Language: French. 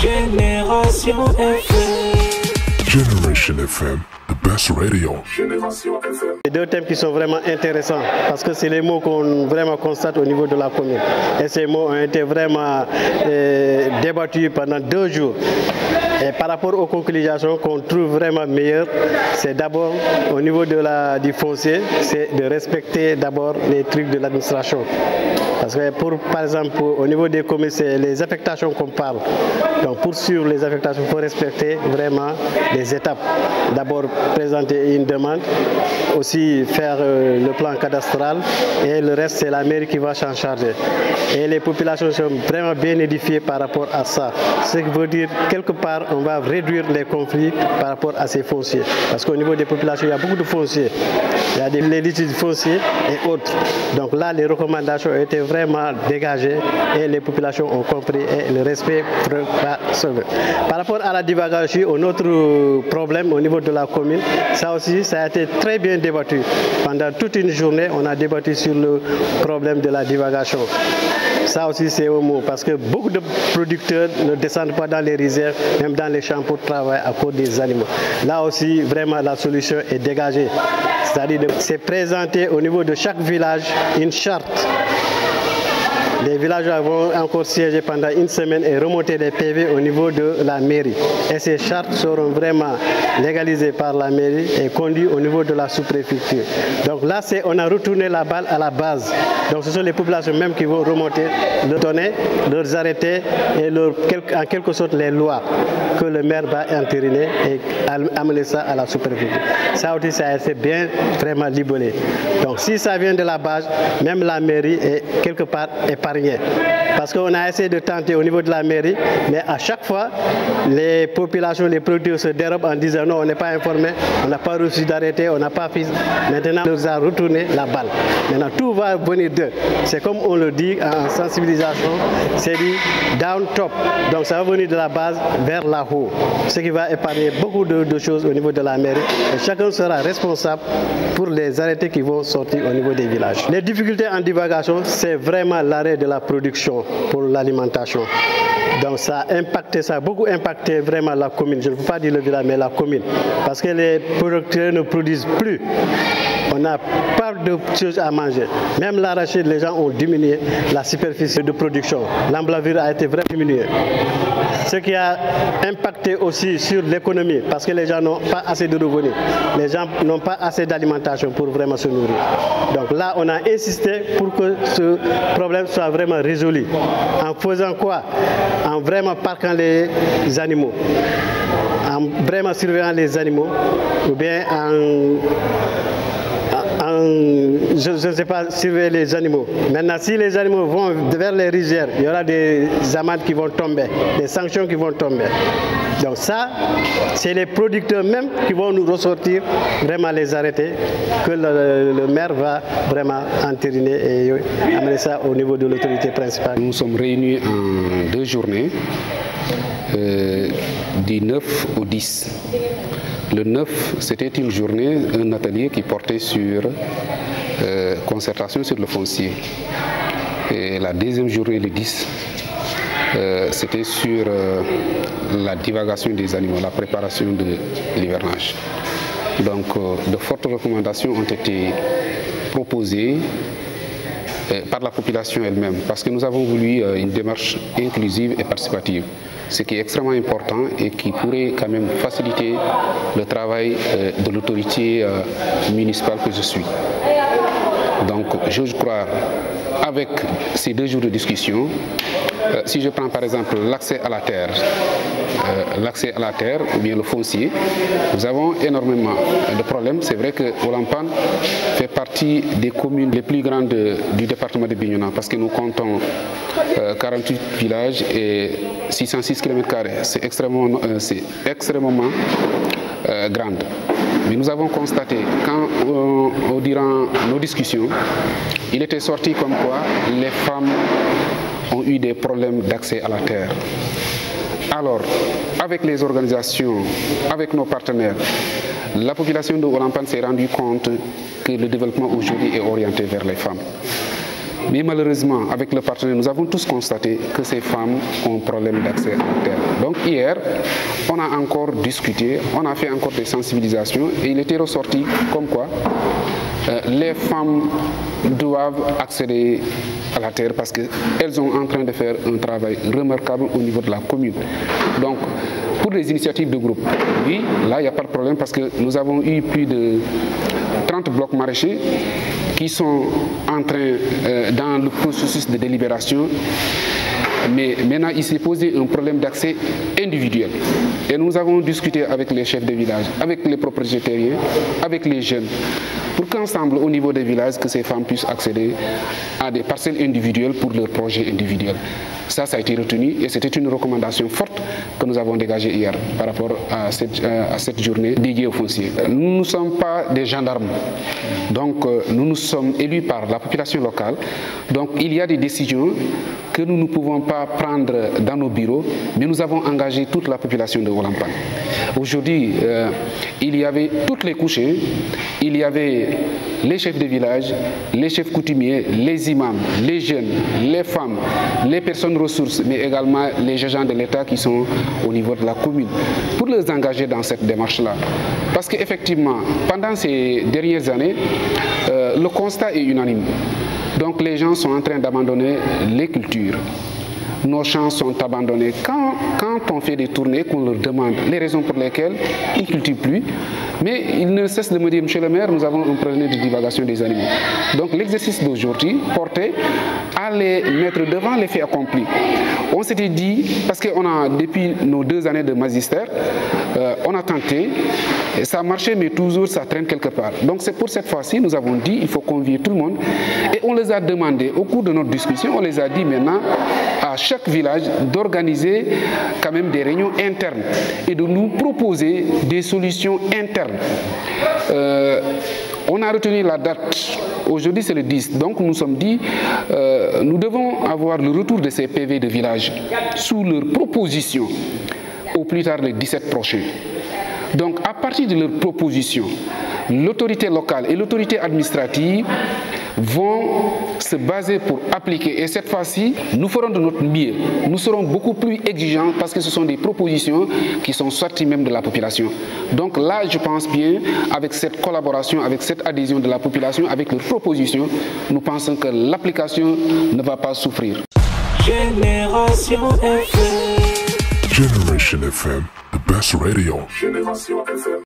Génération FM. Generation FM, the best radio. Génération FM. Les deux thèmes qui sont vraiment intéressants parce que c'est les mots qu'on vraiment constate au niveau de la commune. Et ces mots ont été vraiment débattus pendant 2 jours. Et par rapport aux conclusions qu'on trouve vraiment meilleures, c'est d'abord au niveau du foncier, c'est de respecter d'abord les trucs de l'administration. Parce que par exemple, au niveau des communes, c'est les affectations qu'on parle. Donc pour suivre les affectations, il faut respecter vraiment les étapes. D'abord présenter une demande, aussi faire le plan cadastral et le reste c'est la mairie qui va s'en charger. Et les populations sont vraiment bien édifiées par rapport à ça. Ce qui veut dire quelque part on va réduire les conflits par rapport à ces fonciers. Parce qu'au niveau des populations, il y a beaucoup de fonciers. Il y a les litiges fonciers et autres. Donc là, les recommandations ont été vraiment dégagées et les populations ont compris et le respect va sauver. Par rapport à la divagation, un autre problème au niveau de la commune, ça aussi, ça a été très bien débattu. Pendant toute une journée, on a débattu sur le problème de la divagation. Ça aussi, c'est un mot, parce que beaucoup de producteurs ne descendent pas dans les rizières, même dans les champs pour travailler à cause des animaux. Là aussi, vraiment, la solution est dégagée. C'est-à-dire de se présenter au niveau de chaque village une charte. Les villageois vont encore siéger pendant une semaine et remonter les PV au niveau de la mairie. Et ces chartes seront vraiment légalisées par la mairie et conduites au niveau de la sous-préfecture. Donc là, on a retourné la balle à la base. Donc ce sont les populations même qui vont remonter, leur donner, leurs arrêtés et en quelque sorte les lois que le maire va entériner et amener ça à la sous-préfecture. Ça aussi, ça a été bien vraiment libellé. Donc si ça vient de la base, même la mairie est quelque part épargnée. Parce qu'on a essayé de tenter au niveau de la mairie, mais à chaque fois, les populations, les producteurs se dérobent en disant non, on n'est pas informé, on n'a pas reçu d'arrêté, on n'a pas fait. Maintenant, on leur a retourné la balle. Maintenant, tout va venir d'eux. C'est comme on le dit en sensibilisation, c'est dit down top. Donc ça va venir de la base vers là haut. Ce qui va épargner beaucoup de choses au niveau de la mairie. Et chacun sera responsable pour les arrêtés qui vont sortir au niveau des villages. Les difficultés en divagation, c'est vraiment l'arrêt de la production pour l'alimentation. Donc ça a beaucoup impacté vraiment la commune. Je ne veux pas dire le village, mais la commune. Parce que les producteurs ne produisent plus. On n'a pas de choses à manger. Même l'arachide, les gens ont diminué la superficie de production. L'emblavure a été vraiment diminuée. Ce qui a impacté aussi sur l'économie, parce que les gens n'ont pas assez de revenus. Les gens n'ont pas assez d'alimentation pour vraiment se nourrir. Donc là, on a insisté pour que ce problème soit vraiment résolu. En faisant quoi? En vraiment parquant les animaux, en vraiment surveillant les animaux, ou bien je ne sais pas, surveiller les animaux. Maintenant, si les animaux vont vers les rizières, il y aura des amendes qui vont tomber, des sanctions qui vont tomber. Donc ça, c'est les producteurs même qui vont nous ressortir vraiment les arrêtés que le maire va vraiment entériner et amener ça au niveau de l'autorité principale. Nous sommes réunis en 2 journées, du 9 au 10. Le 9, c'était une journée, un atelier qui portait sur concertation sur le foncier. Et la deuxième journée, le 10, c'était sur la divagation des animaux, la préparation de l'hivernage. Donc, de fortes recommandations ont été proposées par la population elle-même, parce que nous avons voulu une démarche inclusive et participative, ce qui est extrêmement important et qui pourrait quand même faciliter le travail de l'autorité municipale que je suis. Donc je crois, avec ces 2 jours de discussion, si je prends par exemple l'accès à la terre, ou bien le foncier, nous avons énormément de problèmes. C'est vrai que Olampan fait partie des communes les plus grandes du département de Bignona, parce que nous comptons 48 villages et 606 km². C'est extrêmement grande. Mais nous avons constaté, durant nos discussions, il était sorti comme quoi les femmes ont eu des problèmes d'accès à la terre. Alors, avec les organisations, avec nos partenaires, la population de Olampan s'est rendue compte que le développement aujourd'hui est orienté vers les femmes. Mais malheureusement, avec le partenaire, nous avons tous constaté que ces femmes ont un problème d'accès à la terre. Donc hier, on a encore discuté, on a fait encore des sensibilisations et il était ressorti comme quoi les femmes doivent accéder à la terre parce qu'elles sont en train de faire un travail remarquable au niveau de la commune. Donc, pour les initiatives de groupe, oui, là, il n'y a pas de problème parce que nous avons eu plus de 30 blocs maraîchers qui sont en train, dans le processus de délibération. Mais maintenant, il s'est posé un problème d'accès individuel. Et nous avons discuté avec les chefs de village, avec les propriétaires, avec les jeunes, pour qu'ensemble, au niveau des villages, que ces femmes puissent accéder à des parcelles individuelles pour leurs projets individuels. Ça a été retenu et c'était une recommandation forte que nous avons dégagée hier par rapport à cette journée dédiée au foncier. Nous ne sommes pas des gendarmes, donc nous nous sommes élus par la population locale. Donc il y a des décisions que nous ne pouvons pas prendre dans nos bureaux, mais nous avons engagé toute la population de Walampan. Aujourd'hui, il y avait toutes les couches, il y avait les chefs de village, les chefs coutumiers, les imams, les jeunes, les femmes, les personnes ressources, mais également les agents de l'État qui sont au niveau de la commune, pour les engager dans cette démarche-là. Parce qu'effectivement, pendant ces dernières années, le constat est unanime. Donc les gens sont en train d'abandonner les cultures. Nos champs sont abandonnés. Quand on fait des tournées, qu'on leur demande les raisons pour lesquelles ils ne cultivent plus, mais ils ne cessent de me dire, monsieur le maire, nous avons un problème de divagation des animaux. Donc l'exercice d'aujourd'hui portait à les mettre devant les faits accomplis. On s'était dit, parce qu'on a, depuis nos 2 années de magistère, on a tenté, et ça marchait, mais toujours ça traîne quelque part. Donc c'est pour cette fois-ci, nous avons dit, il faut convier tout le monde, et on les a demandé, au cours de notre discussion, on les a dit maintenant, à chaque village, d'organiser quand même des réunions internes et de nous proposer des solutions internes. On a retenu la date, aujourd'hui c'est le 10, donc nous nous sommes dit, nous devons avoir le retour de ces PV de village sous leurs propositions, au plus tard le 17 prochain. Donc à partir de leurs propositions, l'autorité locale et l'autorité administrative vont se baser pour appliquer. Et cette fois-ci, nous ferons de notre mieux. Nous serons beaucoup plus exigeants parce que ce sont des propositions qui sont sorties même de la population. Donc là, je pense bien, avec cette collaboration, avec cette adhésion de la population, avec leurs propositions, nous pensons que l'application ne va pas souffrir. Génération FM. Generation FM, the best radio. Génération FM.